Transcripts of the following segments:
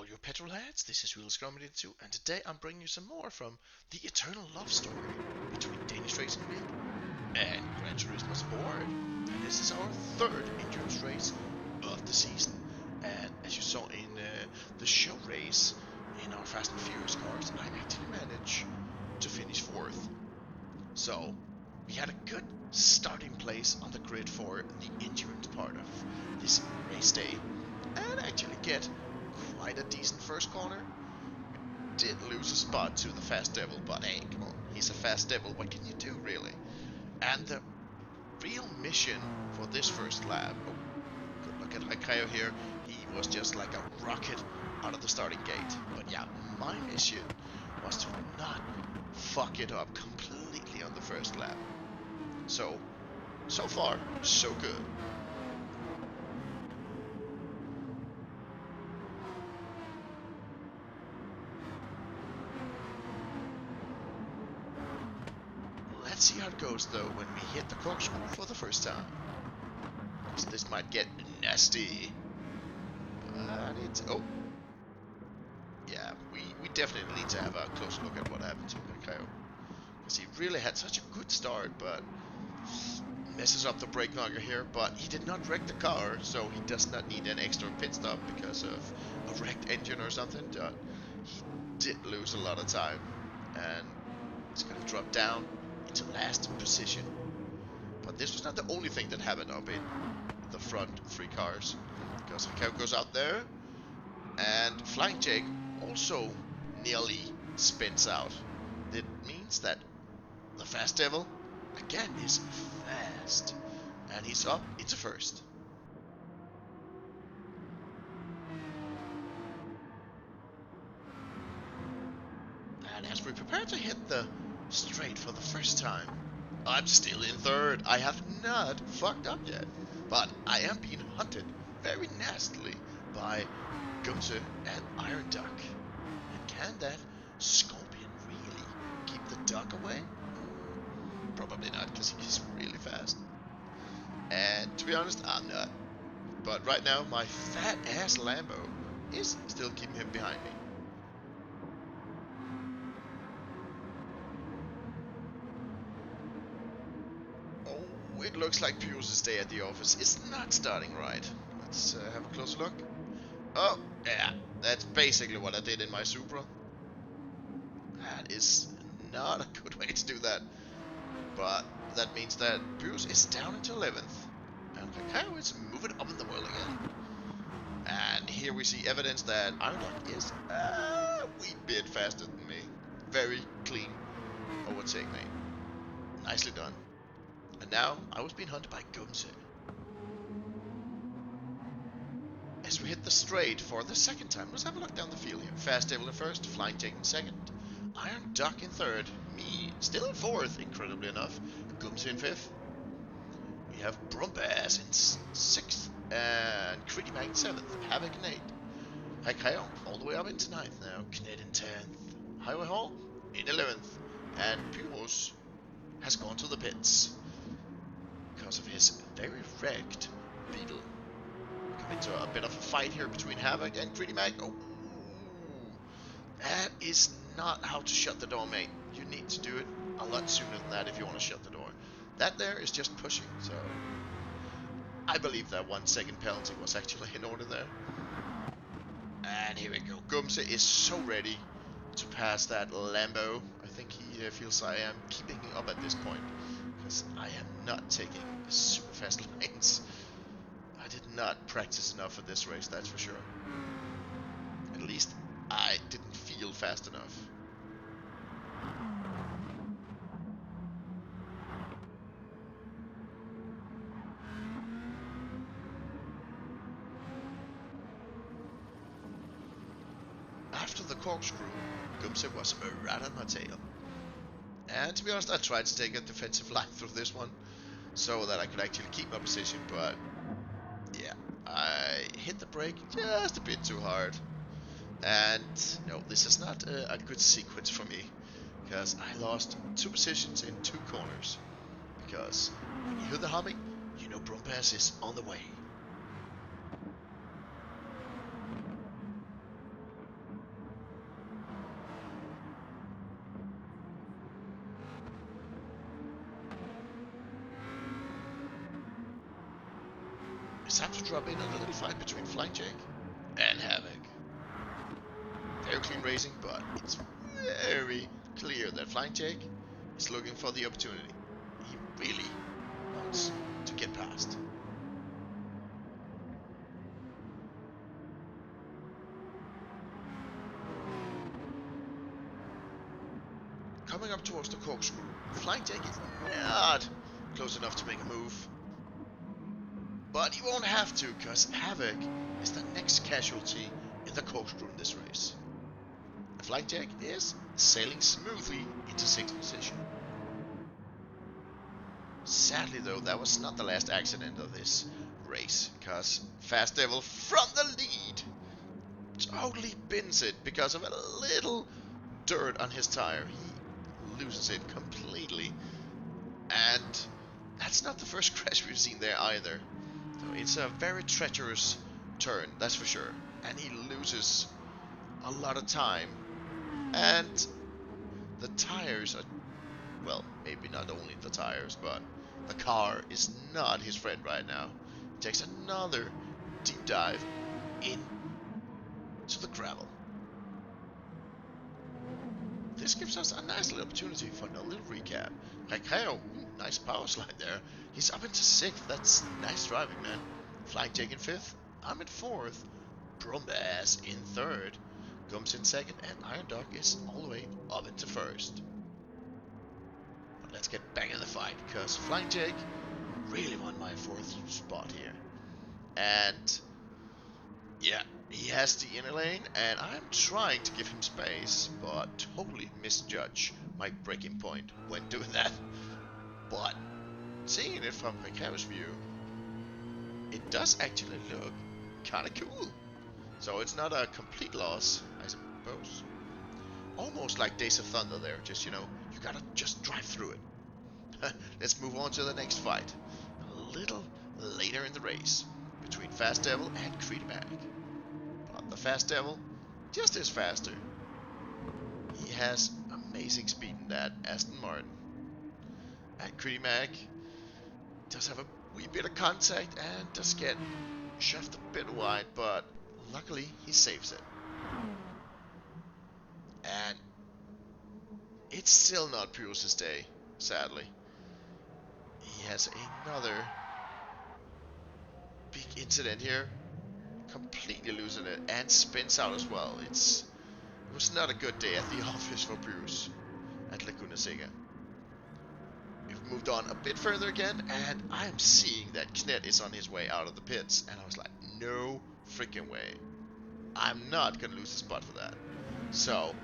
all your petrol heads, this is Real Scrum82, and today I'm bringing you some more from the eternal love story between Danish Racing League and Gran Turismo Sport. And this is our third endurance race of the season. And as you saw in the show race in our Fast and Furious cars, I actually managed to finish fourth. So we had a good starting place on the grid for the endurance part of this race day, and actually get quite a decent first corner. Did lose a spot to the Fast Devil, but hey, come on, he's a Fast Devil, what can you do really? And the real mission for this first lap, oh, good look at Hikayo here, he was just like a rocket out of the starting gate. But yeah, my mission was to not fuck it up completely on the first lap. So far, so good. Let's see how it goes though when we hit the corkscrew for the first time. Because this might get nasty. But it's... oh. Yeah, we definitely need to have a closer look at what happened to Hikayo. Because he really had such a good start, but messes up the brake knocker here. But he did not wreck the car, so he does not need an extra pit stop because of a wrecked engine or something. But he did lose a lot of time. And he's going to drop down into last position. But this was not the only thing that happened up in the front three cars. Because Hikayo goes out there, and Flying Jake also nearly spins out. That means that the Fast Devil, again, is fast. And he's up into first. And as we prepare to hit the straight for the first time, I'm still in third. I have not fucked up yet. But I am being hunted very nastily by Gumse and Iron Duck. And can that Scorpion really keep the duck away? Probably not, because he's really fast. And to be honest, I'm not. But right now, my fat ass Lambo is still keeping him behind me. Oh, it looks like Pius's day at the office is not starting right. Let's have a closer look. Oh, yeah, that's basically what I did in my Supra. That is not a good way to do that. But that means that Pius is down into 11th. And Hikayo is moving up in the world again. And here we see evidence that Ironlock is a wee bit faster than me. Very clean overtake, mate. Nicely done. And now I was being hunted by Gumse. As we hit the straight for the second time, let's have a look down the field here. Fast Devil in first, Flying Jake in second, Iron Duck in third, me still in fourth, incredibly enough, Gumse in fifth. We have Brumbass in sixth, and Critty Mag in seventh, Havoc in eighth. Hikayo all the way up into ninth now, Kned in 10th, Highway Hall in 11th, and Pumos has gone to the pits because of his very wrecked Beetle. Come into a bit of a fight here between Havoc and Critty Mag. Oh, that is not how to shut the door, mate. You need to do it a lot sooner than that if you want to shut the door. That there is just pushing, so I believe that 1 second penalty was actually in order there. And here we go. Gumse is so ready to pass that Lambo. I think he feels I am keeping him up at this point, because I am not taking super fast lines. I did not practice enough for this race, that's for sure. At least I didn't feel fast enough. After the corkscrew, Gumse was right on my tail. And to be honest, I tried to take a defensive line through this one, so that I could actually keep my position, but yeah, I hit the brake just a bit too hard. And no, this is not a good sequence for me, because I lost 2 positions in 2 corners. Because when you hear the humming, you know Brumbass is on the way. time to drop in on a little fight between Flying Jake and Havoc. Very clean racing, but it's very clear that Flying Jake is looking for the opportunity. He really wants to get past. Coming up towards the corkscrew, Flying Jake is not close enough to make a move. But he won't have to, because Havoc is the next casualty in the corkscrew in this race. And Flying Jake is sailing smoothly into 6th position. Sadly though, that was not the last accident of this race, because Fast Devil from the lead totally bins it because of a little dirt on his tire. He loses it completely, and that's not the first crash we've seen there either. So it's a very treacherous turn, that's for sure, and he loses a lot of time, and the tires are, well, maybe not only the tires, but the car is not his friend right now. He takes another deep dive into the gravel. This gives us a nice little opportunity for a little recap. Recreo, nice power slide there. He's up into 6th, that's nice driving, man. Flying Jake in 5th, I'm in 4th. Brumbass in 3rd. Gums in 2nd, and Iron Dog is all the way up into 1st. But let's get back in the fight, because Flying Jake really won my 4th spot here. And yeah, he has the inner lane, and I'm trying to give him space, but totally misjudge my braking point when doing that. But seeing it from Ricardo's view, it does actually look kinda cool. So it's not a complete loss, I suppose. Almost like Days of Thunder there, just, you know, you gotta just drive through it. Let's move on to the next fight. A little later in the race, between Fast Devil and Creedy Mac. But the Fast Devil just is faster. He has amazing speed in that Aston Martin. And Creedy Mac does have a wee bit of contact and does get shoved a bit wide, but luckily he saves it. And it's still not Pyrrhus' day, sadly. He has another big incident here, completely losing it, and spins out as well. It was not a good day at the office for Pyrrhus at Laguna Seca. We've moved on a bit further again, and I'm seeing that Knet is on his way out of the pits, and I was like, no freaking way. I'm not gonna lose a spot for that. So,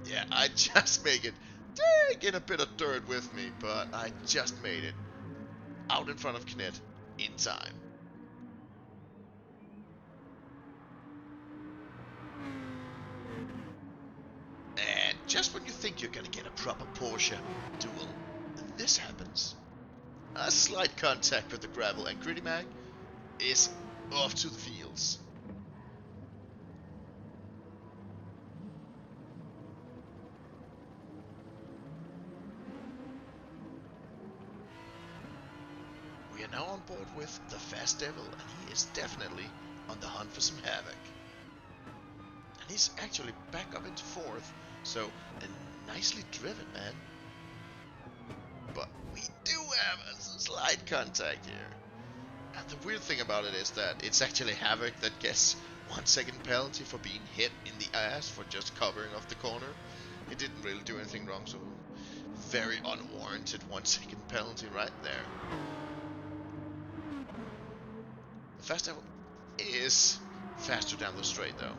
yeah, I just make it, taking a bit of dirt with me, but I just made it out in front of Knet in time. And just when you think you're gonna get a proper Porsche duel, this happens. A slight contact with the gravel, and Creedy Mac is off to the fields. We are now on board with the Fast Devil, and he is definitely on the hunt for some havoc. And he's actually back up into 4th, so a nicely driven, man. But we do have a slight contact here. And the weird thing about it is that it's actually Havoc that gets 1 second penalty for being hit in the ass for just covering off the corner. He didn't really do anything wrong, so very unwarranted 1 second penalty right there. The Fast Devil is faster down the straight though.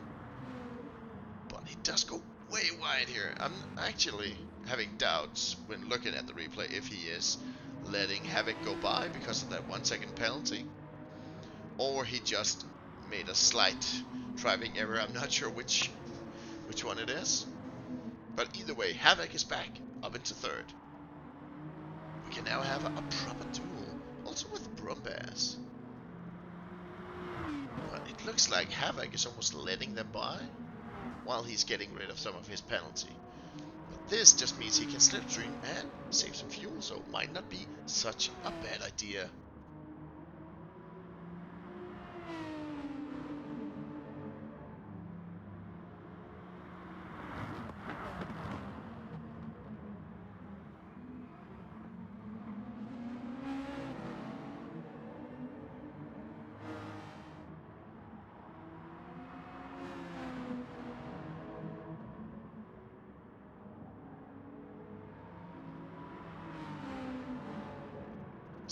But he does go way wide here. I'm actually having doubts when looking at the replay if he is letting Havoc go by because of that 1 second penalty, or he just made a slight driving error. I'm not sure which one it is, but either way, Havoc is back up into 3rd. We can now have a proper duel, also with Brumbass. But it looks like Havoc is almost letting them by while he's getting rid of some of his penalty. But this just means he can slipstream and save some fuel, so it might not be such a bad idea.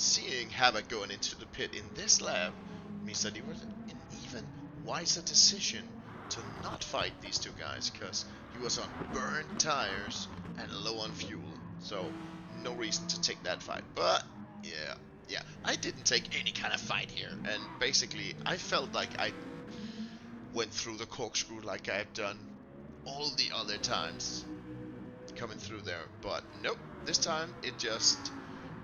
seeing Havoc going into the pit in this lap means that it was an even wiser decision to not fight these two guys, because he was on burned tires and low on fuel. So no reason to take that fight. But yeah, I didn't take any kind of fight here, and basically I felt like I went through the corkscrew like I've done all the other times coming through there. But nope, this time it just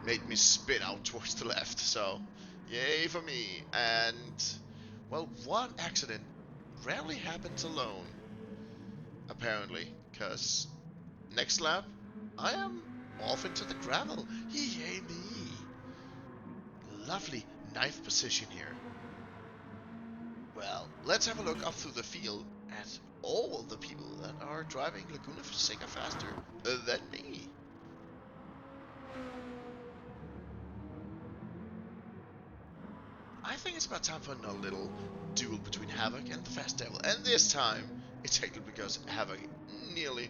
made me spin out towards the left. So yay for me. And well, one accident rarely happens alone, apparently, because next lap I am off into the gravel. Yay me. Lovely ninth position here. Well, let's have a look up through the field at all the people that are driving Laguna Seca faster than me. I think it's about time for another little duel between Havoc and the Fast Devil. And this time, it's actually because Havoc nearly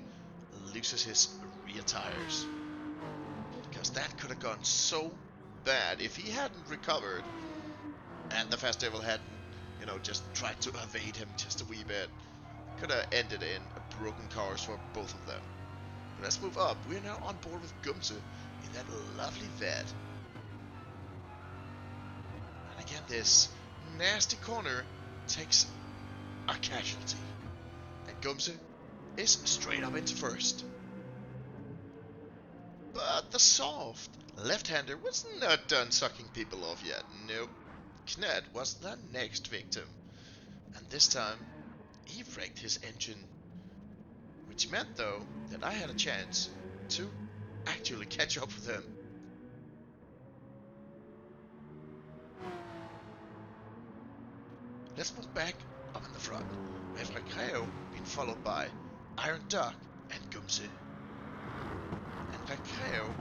loses his rear tires. Because that could have gone so bad if he hadn't recovered and the Fast Devil hadn't, just tried to evade him just a wee bit. Could have ended in broken cars for both of them. But let's move up. We're now on board with Gumse in that lovely vet. And again, this nasty corner takes a casualty. And Gumse is straight up into first. But the soft left-hander was not done sucking people off yet. Nope. Kned was the next victim. And this time, he wrecked his engine. Which meant, though, that I had a chance to actually catch up with him. Let's move back up in the front. We have Recreo being followed by Iron Duck and Gumse. And Recreo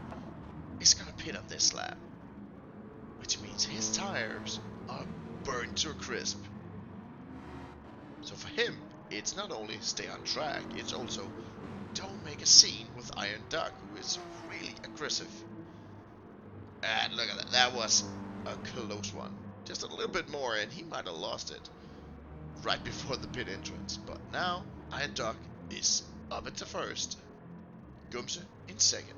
is gonna pit on this lap, which means his tires are burned to a crisp. So for him, it's not only stay on track, it's also don't make a scene with Iron Duck, who is really aggressive. And look at that, that was a close one. Just a little bit more and he might have lost it right before the pit entrance. But now, Iron Duck is up into first, Gumse in second.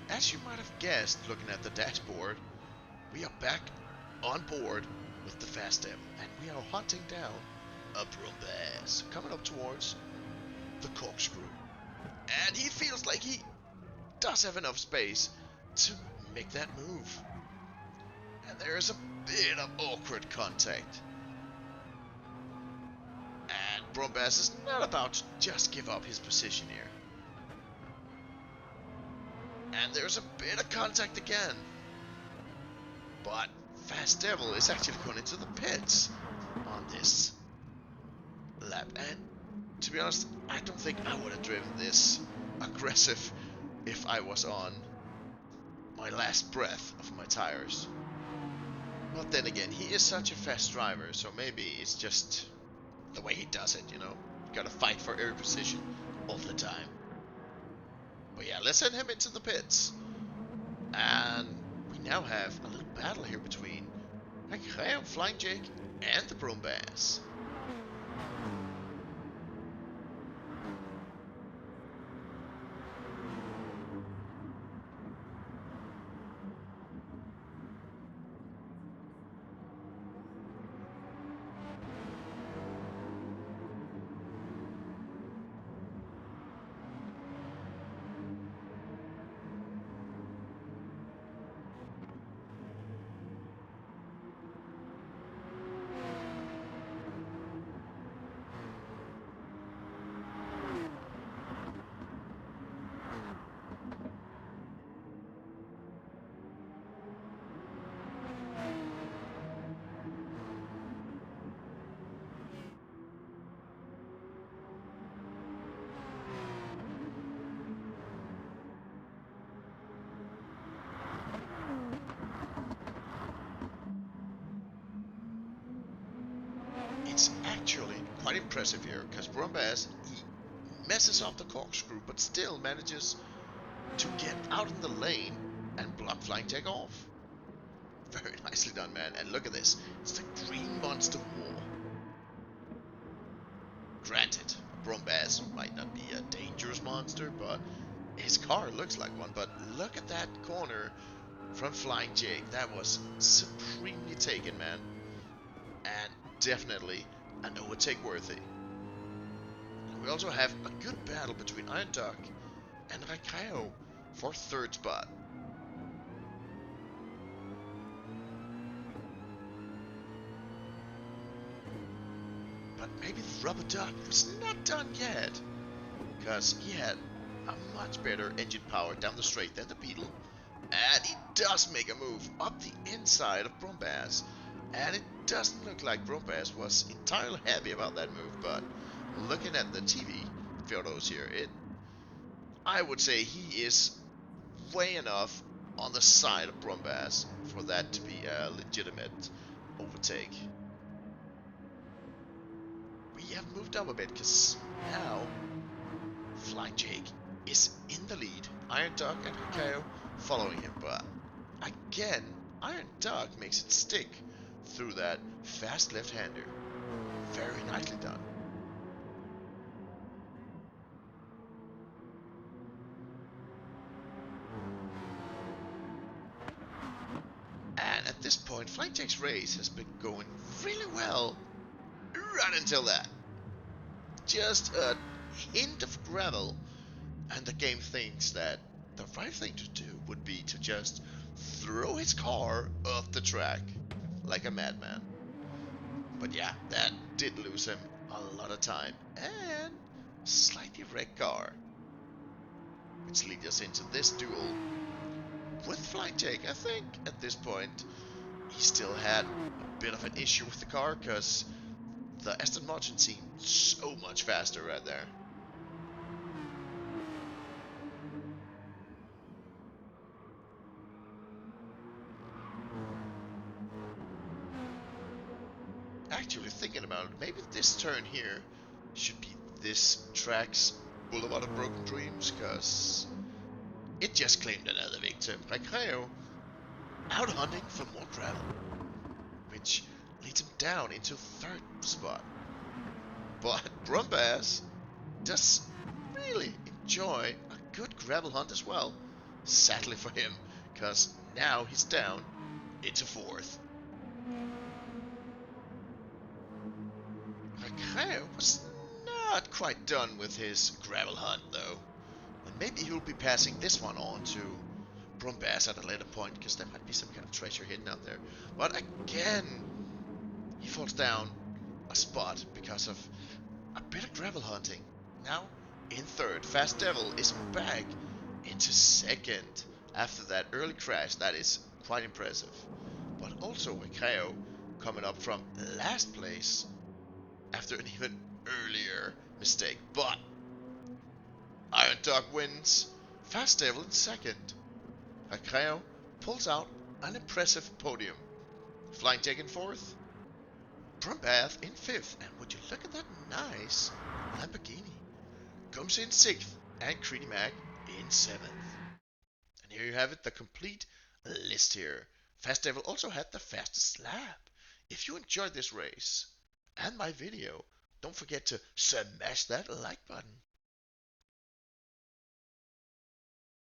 As you might have guessed looking at the dashboard, we are back on board with the Fast Devil, and we are hunting down a Brumbass coming up towards the corkscrew. And he feels like he does have enough space to make that move. And there is a bit of awkward contact. And Brumbass is not about to just give up his position here. And there's a bit of contact again. But Fast Devil is actually going into the pits on this lap. And to be honest, I don't think I would have driven this aggressive if I was on my last breath of my tires. But then again, he is such a fast driver, so maybe it's just the way he does it, You gotta fight for every position all the time. But yeah, let's send him into the pits. And we now have a little battle here between Flying Jake and the Brumbass. it's actually quite impressive here, because Brumbass, he messes up the corkscrew, but still manages to get out in the lane and block Flying Take off. Very nicely done, man. And look at this. It's the Green Monster War. Granted, Brumbass might not be a dangerous monster, but his car looks like one. But look at that corner from Flying Jake. That was supremely taken, man. And definitely an overtake worthy. And we also have a good battle between Iron Duck and Rakaio for third spot. But maybe the Rubber Duck was not done yet, because he had a much better engine power down the straight than the Beetle. And he does make a move up the inside of Brumbass. And it doesn't look like Brumbass was entirely happy about that move, but looking at the TV photos here, I would say he is way enough on the side of Brumbass for that to be a legitimate overtake. We have moved up a bit, because now Flying Jake is in the lead. Iron Duck and Kakao following him, but again, Iron Duck makes it stick through that fast left-hander. Very nicely done. And at this point, Flying Jake's race has been going really well right until that. Just a hint of gravel, and the game thinks that the right thing to do would be to just throw his car off the track like a madman. But yeah, that did lose him a lot of time and slightly wrecked car, which leads us into this duel with Flying Jake. I think at this point he still had a bit of an issue with the car, because the Aston Martin seemed so much faster right there. Actually thinking about it, maybe this turn here should be this track's Boulevard of Broken Dreams, because it just claimed another victim. Raikkonen out hunting for more gravel, which leads him down into third spot. But Brumbass does really enjoy a good gravel hunt as well. Sadly for him, because now he's down into fourth. Raikkonen was not quite done with his gravel hunt though. And maybe he'll be passing this one on to Brumbass at a later point, because there might be some kind of treasure hidden out there. But again, he falls down a spot because of a bit of gravel hunting. Now in third, Fast Devil is back into second after that early crash. That is quite impressive. But also Wakao coming up from last place after an even earlier mistake. But Iron Dog wins, Fast Devil in second. Wakao pulls out an impressive podium. Flying Jack in fourth, Brumbath in fifth, and would you look at that nice Lamborghini, comes in sixth, and Creedy Mac in seventh. And here you have it, the complete list here. Fast Devil also had the fastest lap. If you enjoyed this race and my video, don't forget to smash that like button.